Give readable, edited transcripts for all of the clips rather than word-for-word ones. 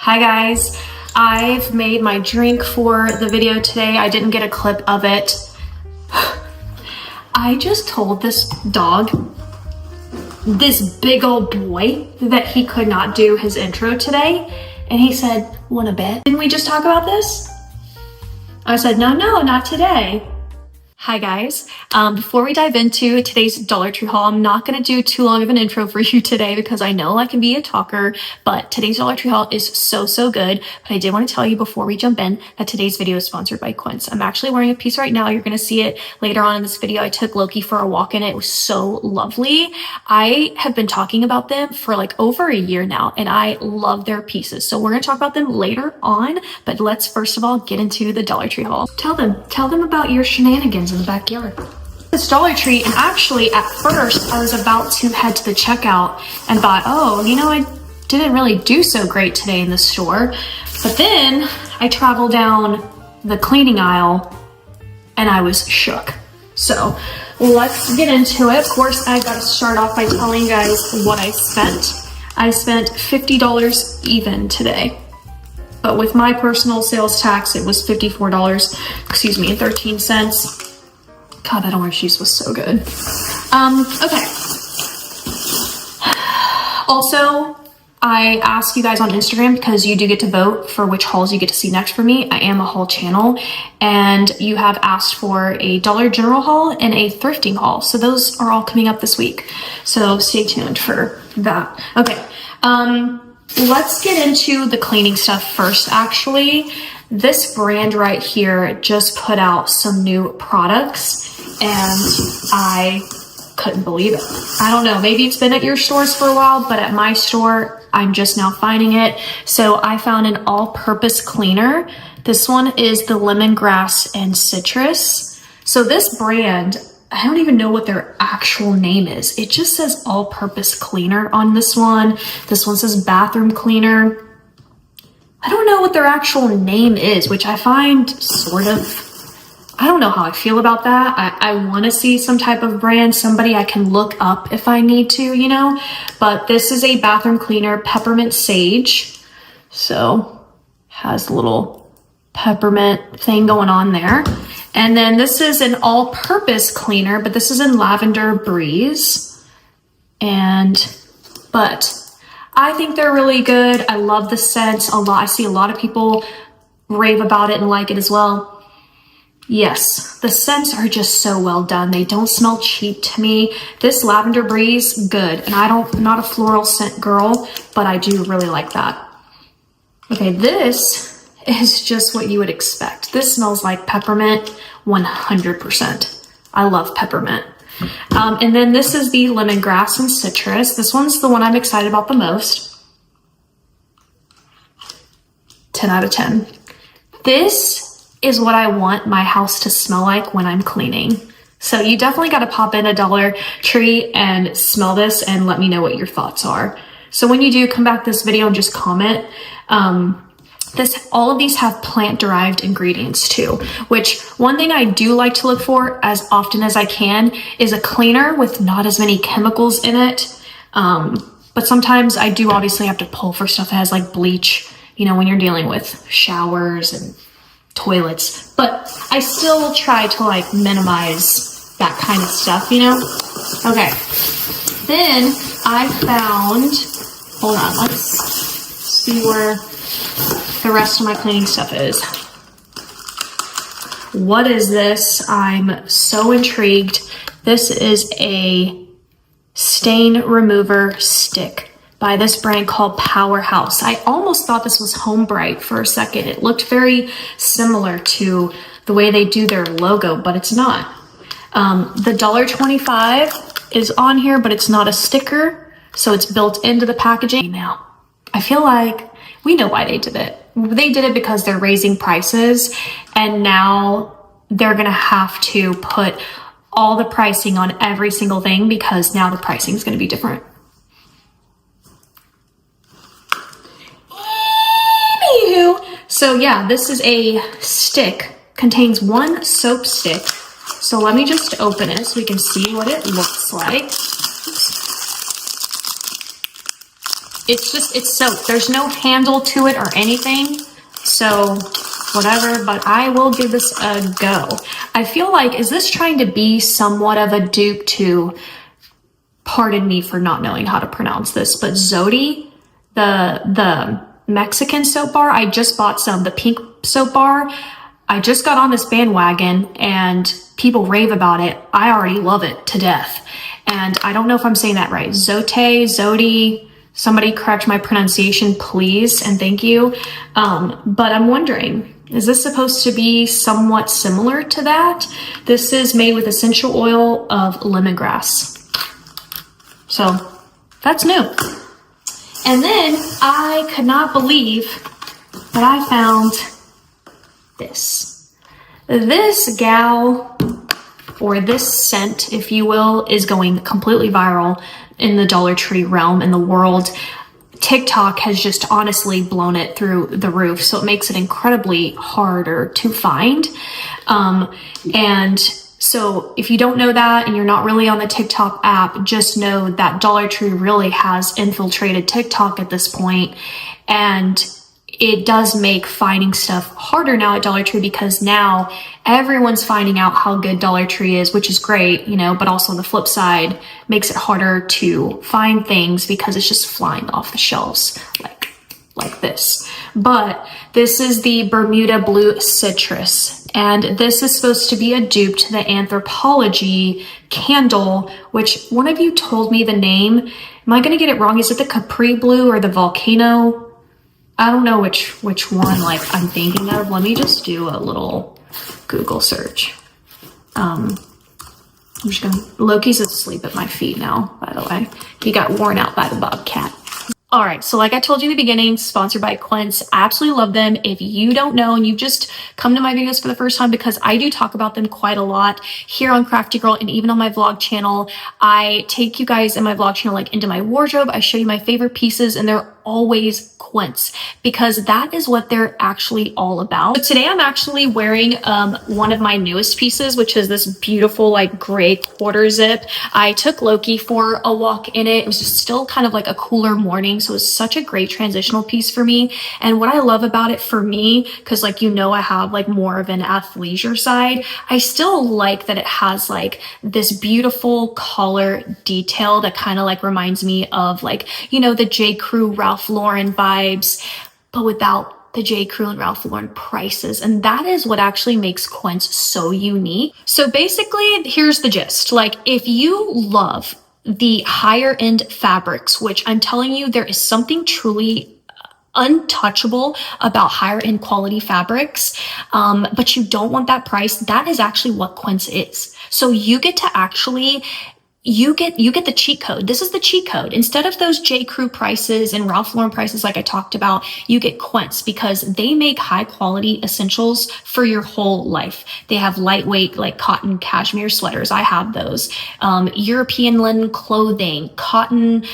Hi guys, I've made my drink for the video today. I didn't get a clip of it. I just told this dog, this big old boy, that he could not do his intro today. And he said, "Want a bet? Didn't we just talk about this?" I said, no, not today. Hi guys, before we dive into today's Dollar Tree haul, I'm not going to do too long of an intro for you today because I know I can be a talker, but today's Dollar Tree haul is so good. But I did want to tell you before we jump in that today's video is sponsored by Quince. I'm actually wearing a piece right now. You're going to see it later on in this video. I took Loki for a walk in it. It was so lovely. I have been talking about them for like over a year now and I love their pieces. So we're going to talk about them later on, but let's first of all get into the Dollar Tree haul. Tell them about your shenanigans in the backyard. This Dollar Tree, and actually at first I was about to head to the checkout and thought, oh, you know, I didn't really do so great today in the store. But then I traveled down the cleaning aisle and I was shook. So let's get into it. Of course, I got to start off by telling you guys what I spent. I spent $50 even today. But with my personal sales tax, it was $54.13. God, that orange juice was so good. Okay. Also, I asked you guys on Instagram because you do get to vote for which hauls you get to see next for me. I am a haul channel and you have asked for a Dollar General haul and a thrifting haul. So those are all coming up this week. So stay tuned for that. Okay. Let's get into the cleaning stuff first, actually. This brand right here just put out some new products and I couldn't believe it. I don't know, maybe it's been at your stores for a while, but at my store, I'm just now finding it. So I found an all-purpose cleaner. This one is the lemongrass and citrus. So this brand, I don't even know what their actual name is. It just says all-purpose cleaner on this one. This one says bathroom cleaner. I don't know what their actual name is, which I find sort of, I don't know how I feel about that. I want to see some type of brand, somebody I can look up if I need to, you know, but this is a bathroom cleaner, peppermint sage. So has a little peppermint thing going on there. And then this is an all-purpose cleaner, but this is in lavender breeze. But I think they're really good. I love the scents a lot. I see a lot of people rave about it and like it as well. Yes, the scents are just so well done. They don't smell cheap to me. This lavender breeze, good. And I'm not a floral scent girl, but I do really like that. Okay, this is just what you would expect. This smells like peppermint 100%. I love peppermint. And then this is the lemongrass and citrus. This one's the one I'm excited about the most. 10 out of 10. This is what I want my house to smell like when I'm cleaning. So you definitely got to pop in a Dollar Tree and smell this and let me know what your thoughts are. So when you do, come back to this video and just comment. All of these have plant-derived ingredients too, which one thing I do like to look for as often as I can is a cleaner with not as many chemicals in it. But sometimes I do obviously have to pull for stuff that has like bleach, you know, when you're dealing with showers and toilets, but I still try to like minimize that kind of stuff, you know? Okay, then I found, hold on, let's see where the rest of my cleaning stuff is. What is this? I'm so intrigued. This is a stain remover stick by this brand called Powerhouse. I almost thought this was Home Bright for a second. It looked very similar to the way they do their logo, but it's not. The $1.25 is on here, but it's not a sticker, so it's built into the packaging. Now, I feel like we know why they did it. They did it because they're raising prices, and now they're gonna have to put all the pricing on every single thing because now the pricing is gonna be different. So yeah, this is a stick, contains one soap stick. So let me just open it so we can see what it looks like. it's soaked. There's no handle to it or anything. So whatever, but I will give this a go. I feel like, is this trying to be somewhat of a dupe to, pardon me for not knowing how to pronounce this, but Zodi, the Mexican soap bar? I just bought some, the pink soap bar. I just got on this bandwagon and people rave about it. I already love it to death. And I don't know if I'm saying that right. Zodi, somebody correct my pronunciation, please, and thank you. But I'm wondering, is this supposed to be somewhat similar to that? This is made with essential oil of lemongrass. So that's new. And then I could not believe that I found this. This gal, or this scent, if you will, is going completely viral in the Dollar Tree realm, in the world. TikTok has just honestly blown it through the roof, so it makes it incredibly harder to find. And so if you don't know that and you're not really on the TikTok app, just know that Dollar Tree really has infiltrated TikTok at this point, and it does make finding stuff harder now at Dollar Tree, because now everyone's finding out how good Dollar Tree is, which is great, you know, but also the flip side makes it harder to find things because it's just flying off the shelves like this. But this is the Bermuda Blue Citrus, and this is supposed to be a dupe to the Anthropology candle, which one of you told me the name. Am I going to get it wrong? Is it the Capri Blue or the Volcano? I don't know which one like I'm thinking of. Let me just do a little Google search. I'm just gonna, Loki's asleep at my feet now, by the way. He got worn out by the bobcat. All right, so like I told you in the beginning, sponsored by Quince. I absolutely love them. If you don't know and you've just come to my videos for the first time, because I do talk about them quite a lot here on CraftyGirl and even on my vlog channel, I take you guys in my vlog channel like into my wardrobe. I show you my favorite pieces, and they're always Quince, because that is what they're actually all about. So today I'm actually wearing one of my newest pieces, which is this beautiful like gray quarter zip. I took Loki for a walk in it. It was just still kind of like a cooler morning, so it was such a great transitional piece for me. And what I love about it for me, because like, you know, I have like more of an athleisure side, I still like that it has like this beautiful collar detail that kind of like reminds me of like, you know, the J. Crew Ralph Lauren vibes, but without the J. Crew and Ralph Lauren prices. And that is what actually makes Quince so unique. So basically, here's the gist. Like, if you love the higher end fabrics, which I'm telling you, there is something truly untouchable about higher end quality fabrics, but you don't want that price, that is actually what Quince is. So you get to actually, you get the cheat code. This is the cheat code. Instead of those J. Crew prices and Ralph Lauren prices like I talked about, you get Quince, because they make high quality essentials for your whole life. They have lightweight like cotton cashmere sweaters. I have those. European linen clothing, cotton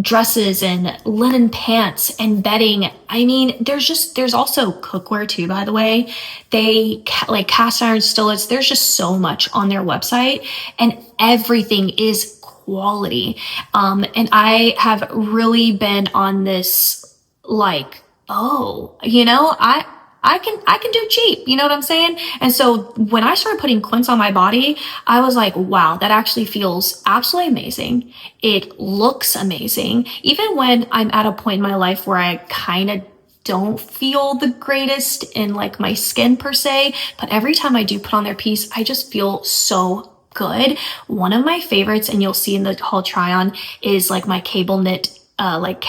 dresses and linen pants and bedding. I mean, there's also cookware too, by the way. They like cast iron skillets. There's just so much on their website, and everything is quality. And I have really been on this like, oh, you know, I can do cheap, you know what I'm saying? And so when I started putting Quince on my body, I was like, wow, that actually feels absolutely amazing. It looks amazing. Even when I'm at a point in my life where I kind of don't feel the greatest in like my skin per se, but every time I do put on their piece, I just feel so good. One of my favorites, and you'll see in the haul try on, is like my cable knit like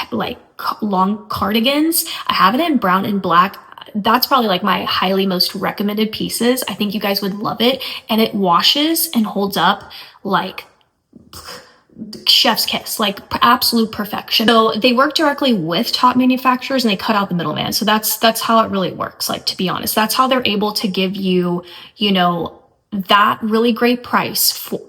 long cardigans. I have it in brown and black. That's probably like my highly most recommended pieces. I think you guys would love it, and it washes and holds up like chef's kiss, like absolute perfection. So they work directly with top manufacturers and they cut out the middleman. So that's how it really works. Like, to be honest, that's how they're able to give you, you know, that really great price for,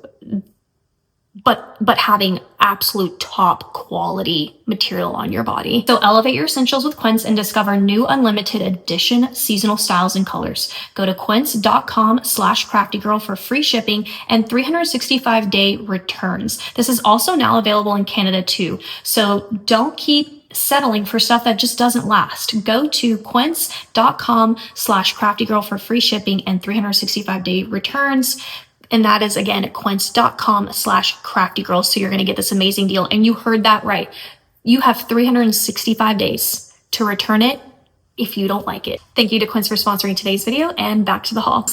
but having absolute top quality material on your body. So elevate your essentials with Quince and discover new unlimited edition seasonal styles and colors. Go to quince.com/CraftyGirl for free shipping and 365-day returns. This is also now available in Canada too. So don't keep settling for stuff that just doesn't last. Go to quince.com/CraftyGirl for free shipping and 365-day returns. And that is, again, quince.com/CraftyGirl. So you're going to get this amazing deal. And you heard that right. You have 365 days to return it if you don't like it. Thank you to Quince for sponsoring today's video, and back to the haul.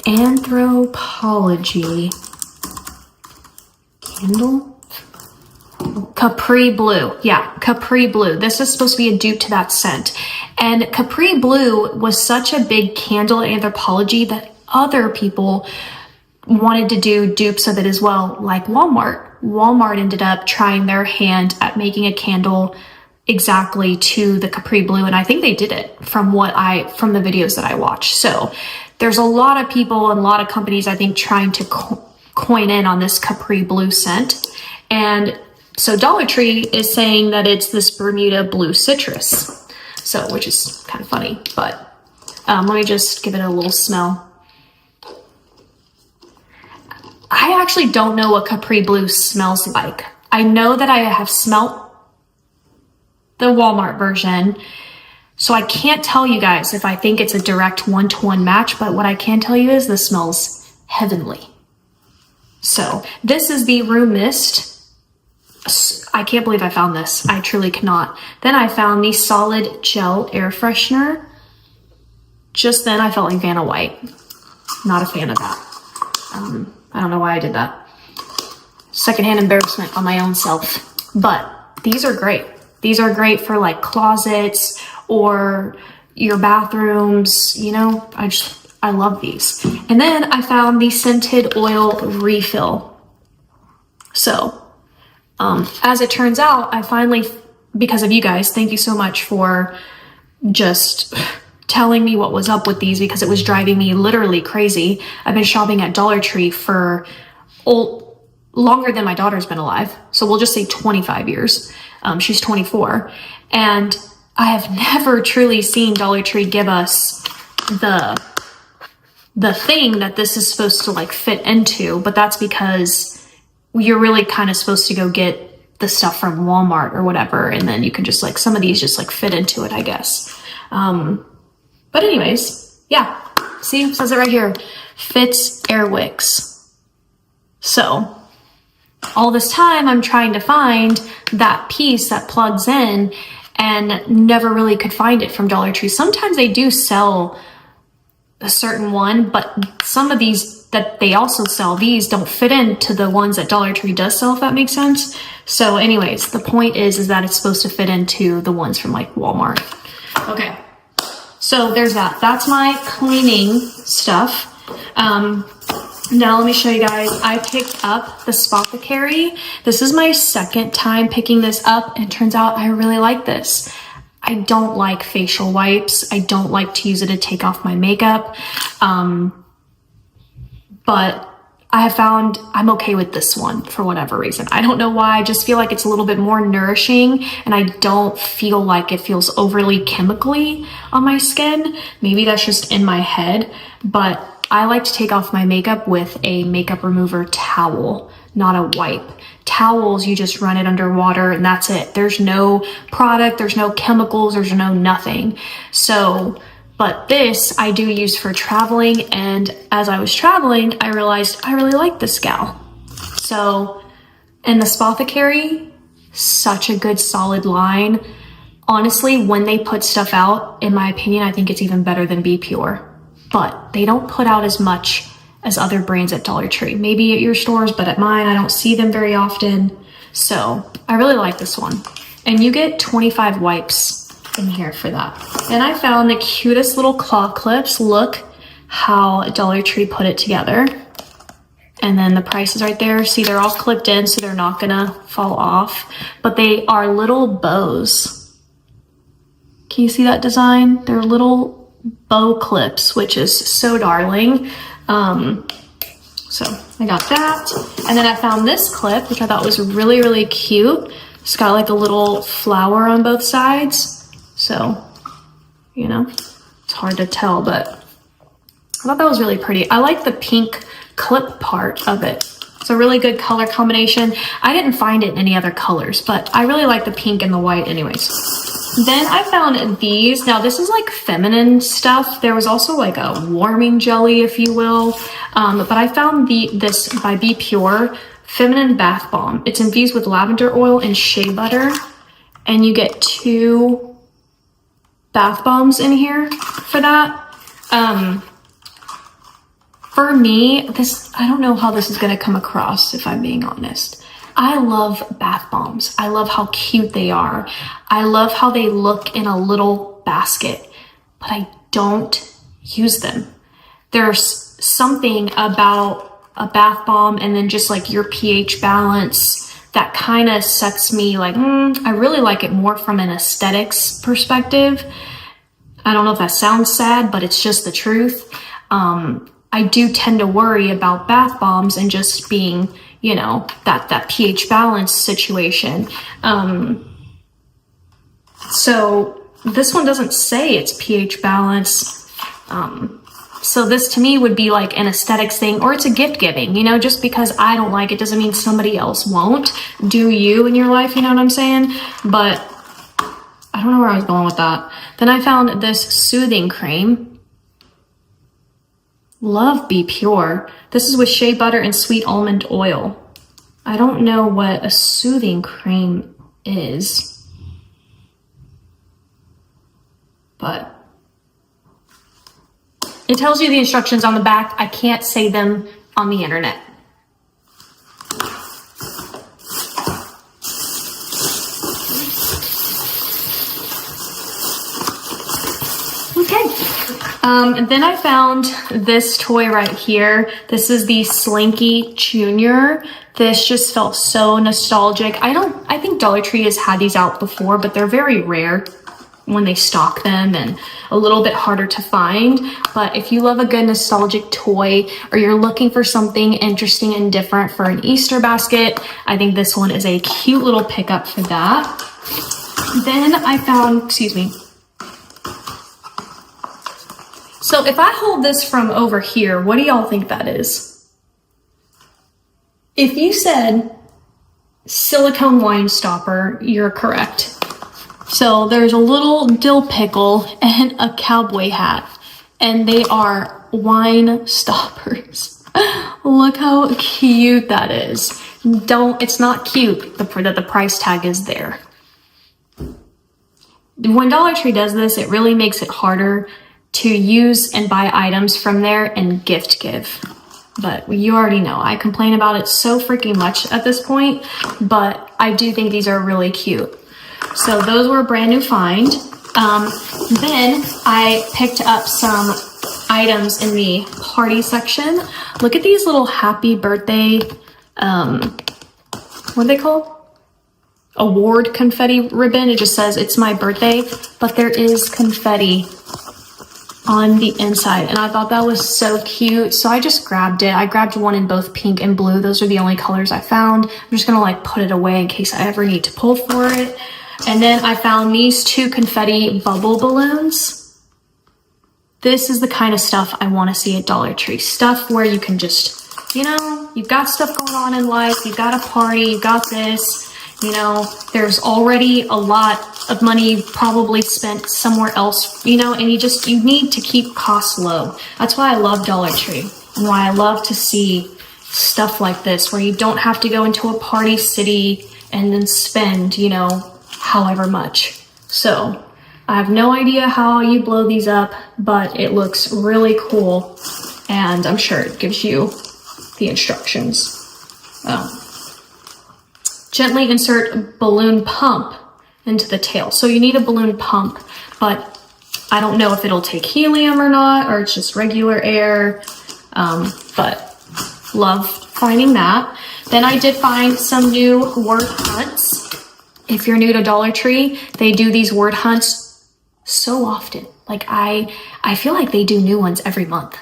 Anthropology candle. Capri Blue. Yeah, Capri Blue. This is supposed to be a dupe to that scent. And Capri Blue was such a big candle at Anthropology that other people wanted to do dupes of it as well, like Walmart. Walmart ended up trying their hand at making a candle exactly to the Capri Blue, and I think they did it from the videos that I watched. So there's a lot of people and a lot of companies, I think, trying to coin in on this Capri Blue scent. And so Dollar Tree is saying that it's this Bermuda Blue Citrus, so which is kind of funny. But let me just give it a little smell. I actually don't know what Capri Blue smells like. I know that I have smelt the Walmart version, so I can't tell you guys if I think it's a direct one-to-one match, but what I can tell you is this smells heavenly. So this is the Room Mist. I can't believe I found this. I truly cannot. Then I found the Solid Gel Air Freshener. Just then I felt like Vanna White. Not a fan of that. I don't know why I did that. Secondhand embarrassment on my own self. But these are great. These are great for like closets or your bathrooms. You know, I love these. And then I found the Scented Oil Refill. So, as it turns out, I finally, because of you guys, thank you so much for just telling me what was up with these, because it was driving me literally crazy. I've been shopping at Dollar Tree for longer than my daughter's been alive. So we'll just say 25 years. She's 24. And I have never truly seen Dollar Tree give us the thing that this is supposed to like fit into, but that's because you're really kind of supposed to go get the stuff from Walmart or whatever, and then you can just like, some of these just like fit into it, I guess. But anyways, yeah, see, it says it right here, fits air wicks. So all this time I'm trying to find that piece that plugs in and never really could find it from Dollar Tree. Sometimes they do sell a certain one, but some of these that they also sell, these don't fit into the ones that Dollar Tree does sell, if that makes sense. So anyways, the point is that it's supposed to fit into the ones from like Walmart. Okay, so there's that. That's my cleaning stuff. Now let me show you guys. I picked up the Spothicary. This is my second time picking this up, and it turns out I really like this. I don't like facial wipes. I don't like to use it to take off my makeup. But I have found I'm okay with this one for whatever reason. I don't know why. I just feel like it's a little bit more nourishing, and I don't feel like it feels overly chemically on my skin. Maybe that's just in my head, but I like to take off my makeup with a makeup remover towel, not a wipe. Towels, you just run it under water and that's it. There's no product, there's no chemicals, there's no nothing. So, but this I do use for traveling, and as I was traveling, I realized I really like this gal. So, and the Spothicary, such a good solid line. Honestly, when they put stuff out, in my opinion, I think it's even better than Be Pure. But they don't put out as much as other brands at Dollar Tree. Maybe at your stores, but at mine, I don't see them very often. So I really like this one. And you get 25 wipes in here for that. And I found the cutest little claw clips. Look how Dollar Tree put it together. And then the price is right there. See, they're all clipped in, so they're not gonna fall off. But they are little bows. Can you see that design? They're little bow clips, which is so darling. So I got that. And then I found this clip, which I thought was really, really cute. It's got like a little flower on both sides. So, you know, it's hard to tell, but I thought that was really pretty. I like the pink clip part of it. It's a really good color combination. I didn't find it in any other colors, but I really like the pink and the white anyways. Then I found these. Now this is like feminine stuff. There was also like a warming jelly, if you will. But I found this by Be Pure Feminine Bath Bomb. It's infused with lavender oil and shea butter. And you get 2 bath bombs in here for that. For me, I don't know how this is gonna come across if I'm being honest. I love bath bombs. I love how cute they are. I love how they look in a little basket, but I don't use them. There's something about a bath bomb and then just like your pH balance that kind of sets me like, I really like it more from an aesthetics perspective. I don't know if that sounds sad, but it's just the truth. I do tend to worry about bath bombs and just being, you know, that pH balance situation. So this one doesn't say it's pH balance. So this to me would be like an aesthetics thing, or it's a gift giving, you know, just because I don't like it doesn't mean somebody else won't. Do you in your life, you know what I'm saying? But I don't know where I was going with that. Then I found this soothing cream. Love Be Pure. This is with shea butter and sweet almond oil. I don't know what a soothing cream is, but it tells you the instructions on the back. I can't say them on the internet. Okay. And then I found this toy right here. This is the Slinky Junior. This just felt so nostalgic. I think Dollar Tree has had these out before, but they're very rare when they stock them and a little bit harder to find. But if you love a good nostalgic toy, or you're looking for something interesting and different for an Easter basket, I think this one is a cute little pickup for that. Then I found, so if I hold this from over here, what do y'all think that is? If you said silicone wine stopper, you're correct. So there's a little dill pickle and a cowboy hat, and they are wine stoppers. Look how cute that is. It's not cute that the price tag is there. When Dollar Tree does this, it really makes it harder to use and buy items from there and gift give. But you already know, I complain about it so freaking much at this point, but I do think these are really cute. So those were a brand new find. Then I picked up some items in the party section. Look at these little happy birthday, what are they called? Award confetti ribbon. It just says it's my birthday, but there is confetti on the inside, and I thought that was so cute, so I just grabbed it. I grabbed one in both pink and blue. Those are the only colors I found. I'm just gonna like put it away in case I ever need to pull for it. And then I found these 2 confetti bubble balloons. This is the kind of stuff I want to see at Dollar Tree. Stuff where you can just, you know, you've got stuff going on in life, you've got a party, you've got this, you know, there's already a lot of money probably spent somewhere else, you know, and you need to keep costs low. That's why I love Dollar Tree, and why I love to see stuff like this where you don't have to go into a party city and then spend, you know, however much. So I have no idea how you blow these up, but it looks really cool, and I'm sure it gives you the instructions. Gently insert balloon pump into the tail. So you need a balloon pump, but I don't know if it'll take helium or not, or it's just regular air, but love finding that. Then I did find some new word hunts. If you're new to Dollar Tree, they do these word hunts so often. Like I feel like they do new ones every month.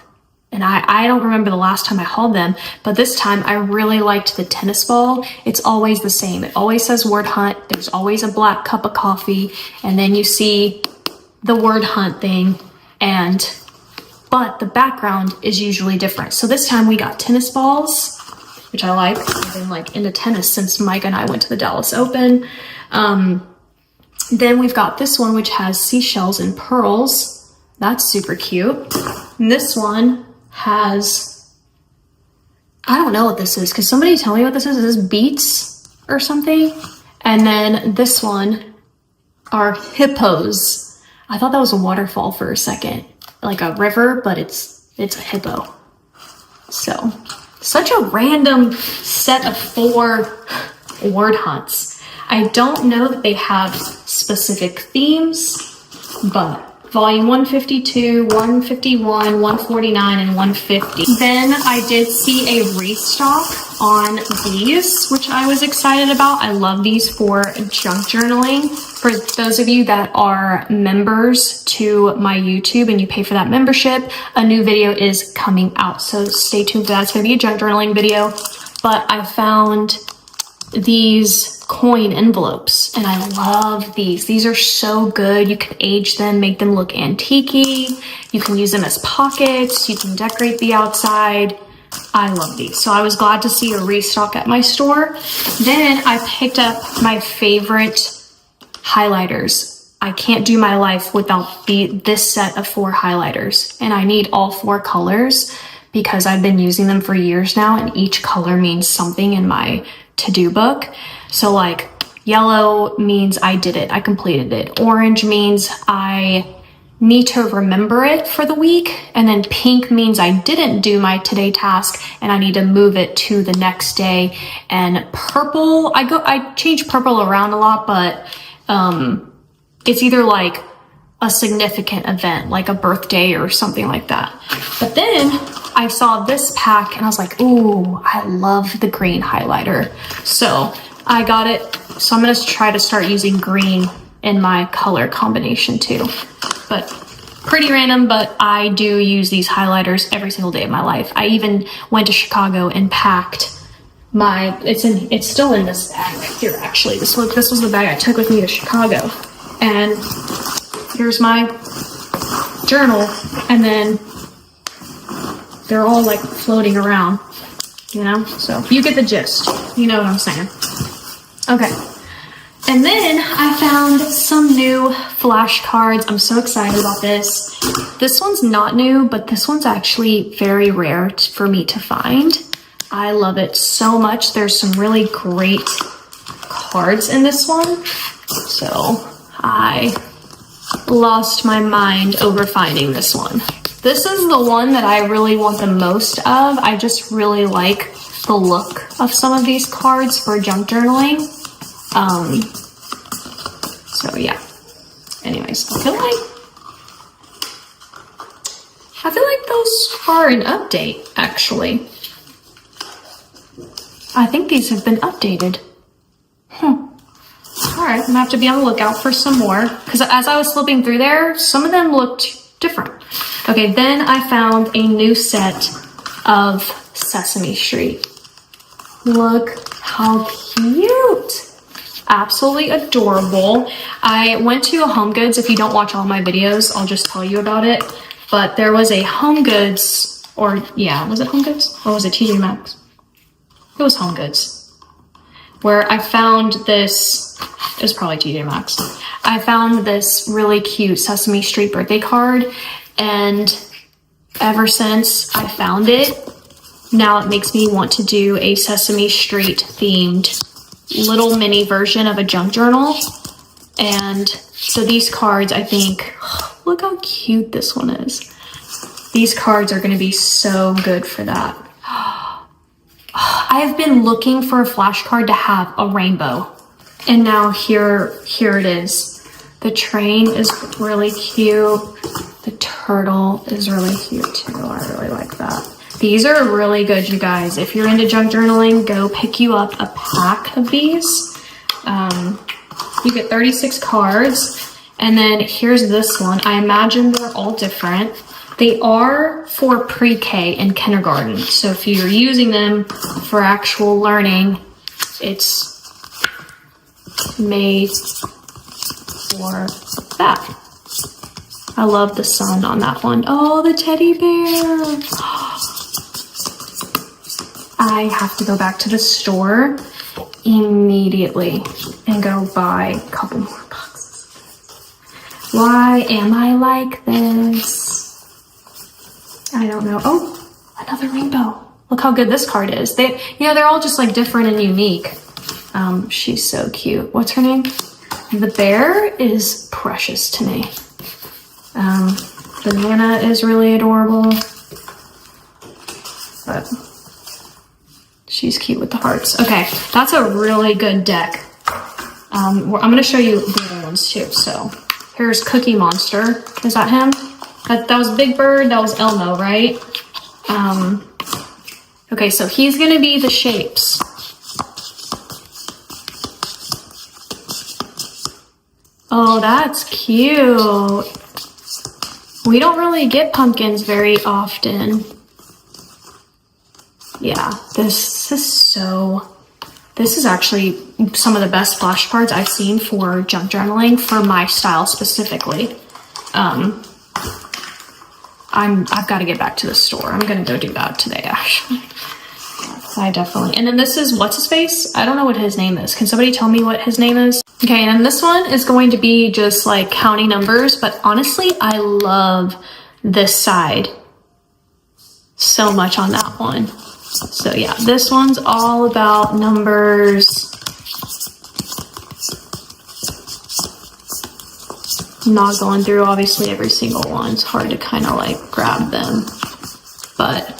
And I don't remember the last time I hauled them, but this time I really liked the tennis ball. It's always the same. It always says word hunt. There's always a black cup of coffee, and then you see the word hunt thing, but the background is usually different. So this time we got tennis balls, which I like. I've been like into tennis since Mike and I went to the Dallas Open. Then we've got this one, which has seashells and pearls. That's super cute. And this one has, I don't know what this is. Could somebody tell me what this is? Is this beets or something? And then this one are hippos. I thought that was a waterfall for a second, like a river, but it's a hippo. So, such a random set of 4 word hunts. I don't know that they have specific themes, but volume 152, 151, 149, and 150. Then I did see a restock on these, which I was excited about. I love these for junk journaling. For those of you that are members to my YouTube and you pay for that membership, a new video is coming out. So stay tuned for that. It's going to be a junk journaling video. But I found these coin envelopes and I love these. These are so good. You can age them, make them look antique-y. You can use them as pockets. You can decorate the outside. I love these. So I was glad to see a restock at my store. Then I picked up my favorite highlighters. I can't do my life without this set of 4 highlighters, and I need all 4 colors because I've been using them for years now, and each color means something in my to-do book. So like yellow means I did it, I completed it. Orange means I need to remember it for the week, and then pink means I didn't do my today task and I need to move it to the next day. And purple, I change purple around a lot, but it's either like a significant event, like a birthday or something like that. But then I saw this pack and I was like, ooh, I love the green highlighter. So I got it. So I'm gonna try to start using green in my color combination too. But pretty random, but I do use these highlighters every single day of my life. I even went to Chicago and packed my, it's still in this bag right here actually. This was the bag I took with me to Chicago. And here's my journal, and then they're all like floating around, you know? So you get the gist, you know what I'm saying. Okay. And then I found some new flashcards. I'm so excited about this. This one's not new, but this one's actually very rare for me to find. I love it so much. There's some really great cards in this one. So I lost my mind over finding this one. This is the one that I really want the most of. I just really like the look of some of these cards for junk journaling. So yeah. Anyways, I feel like those are an update, actually. I think these have been updated. Alright, I'm gonna have to be on the lookout for some more, because as I was flipping through there, some of them looked different. Okay, then I found a new set of Sesame Street. Look how cute! Absolutely adorable. I went to a Home Goods. If you don't watch all my videos, I'll just tell you about it. But there was a Home Goods, or yeah, was it Home Goods? Or was it TJ Maxx? It was Home Goods. Where I found this, it was probably TJ Maxx. I found this really cute Sesame Street birthday card, and ever since I found it, now it makes me want to do a Sesame Street themed little mini version of a junk journal. And so these cards, I think, look how cute this one is. These cards are going to be so good for that. I've been looking for a flashcard to have a rainbow, and now here it is. The train is really cute. The turtle is really cute too. I really like that. These are really good, you guys. If you're into junk journaling, go pick you up a pack of these. You get 36 cards, and then here's this one. I imagine they're all different. They are for pre-K and kindergarten. So if you're using them for actual learning, it's made for that. I love the sun on that one. Oh, the teddy bear. I have to go back to the store immediately and go buy a couple more boxes. Why am I like this? I don't know. Oh, another rainbow. Look how good this card is. They're all just like different and unique. She's so cute. What's her name? The bear is precious to me. Banana is really adorable. But she's cute with the hearts. Okay, that's a really good deck. I'm gonna show you the other ones too. So here's Cookie Monster. Is that him? That was Big Bird, that was Elmo, right? Okay, so he's gonna be the shapes. Oh, that's cute. We don't really get pumpkins very often. Yeah, this is actually some of the best flashcards I've seen for junk journaling for my style specifically. I've got to get back to the store. I'm gonna go do that today, actually. I definitely. And then this is what's his face? I don't know what his name is. Can somebody tell me what his name is? Okay, and then this one is going to be just like counting numbers, but honestly, I love this side so much on that one. So yeah, this one's all about numbers. I'm not going through obviously every single one. It's hard to kind of like grab them, but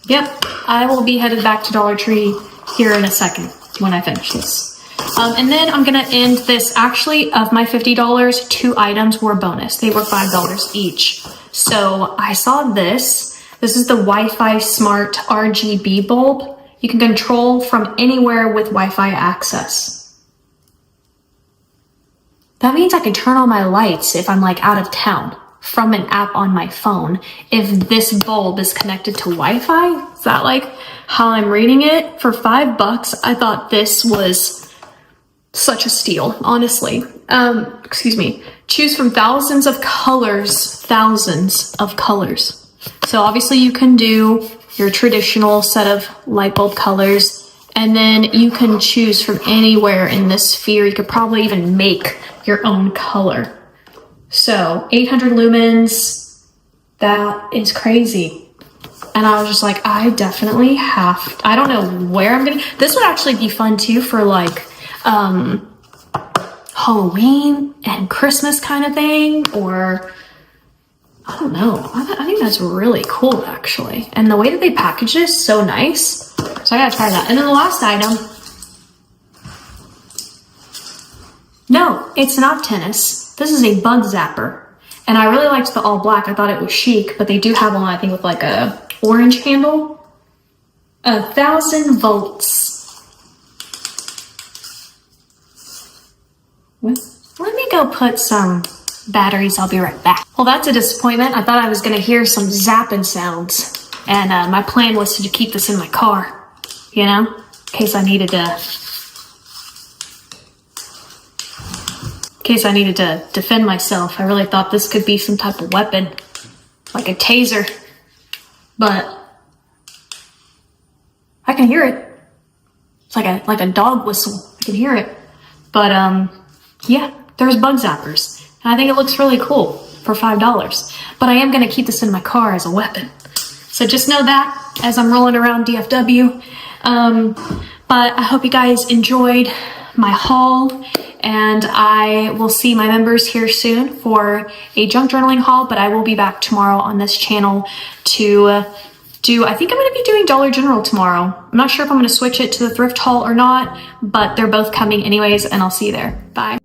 yep, I will be headed back to Dollar Tree here in a second when I finish this. And then I'm gonna end this. Actually, of my $50, 2 items were bonus. They were $5 each. So I saw this. This is the Wi-Fi Smart RGB bulb. You can control from anywhere with Wi-Fi access. That means I can turn on my lights if I'm like out of town from an app on my phone. If this bulb is connected to Wi-Fi, is that like how I'm reading it? For $5, I thought this was such a steal, honestly. Excuse me. Choose from thousands of colors. So obviously you can do your traditional set of light bulb colors, and then you can choose from anywhere in this sphere. You could probably even make your own color. So 800 lumens, that is crazy. And I was just like, I definitely have, I don't know where I'm gonna, this would actually be fun too for like, Halloween and Christmas kind of thing, or I don't know. I think that's really cool actually. And the way that they package this is so nice. So I gotta try that. And then the last item, no, it's not tennis. This is a bug zapper. And I really liked the all black. I thought it was chic, but they do have one, I think, with like a orange handle. 1,000 volts. Let me go put some batteries. I'll be right back. Well, that's a disappointment. I thought I was gonna hear some zapping sounds. And my plan was to keep this in my car, you know, in case I needed to defend myself. I really thought this could be some type of weapon, like a taser, but I can hear it. It's like a dog whistle. I can hear it. But yeah, there's bug zappers, and I think it looks really cool for $5. But I am gonna keep this in my car as a weapon. So just know that as I'm rolling around DFW. But I hope you guys enjoyed my haul, and I will see my members here soon for a junk journaling haul, but I will be back tomorrow on this channel to I think I'm going to be doing Dollar General tomorrow. I'm not sure if I'm going to switch it to the thrift haul or not, but they're both coming anyways, and I'll see you there. Bye.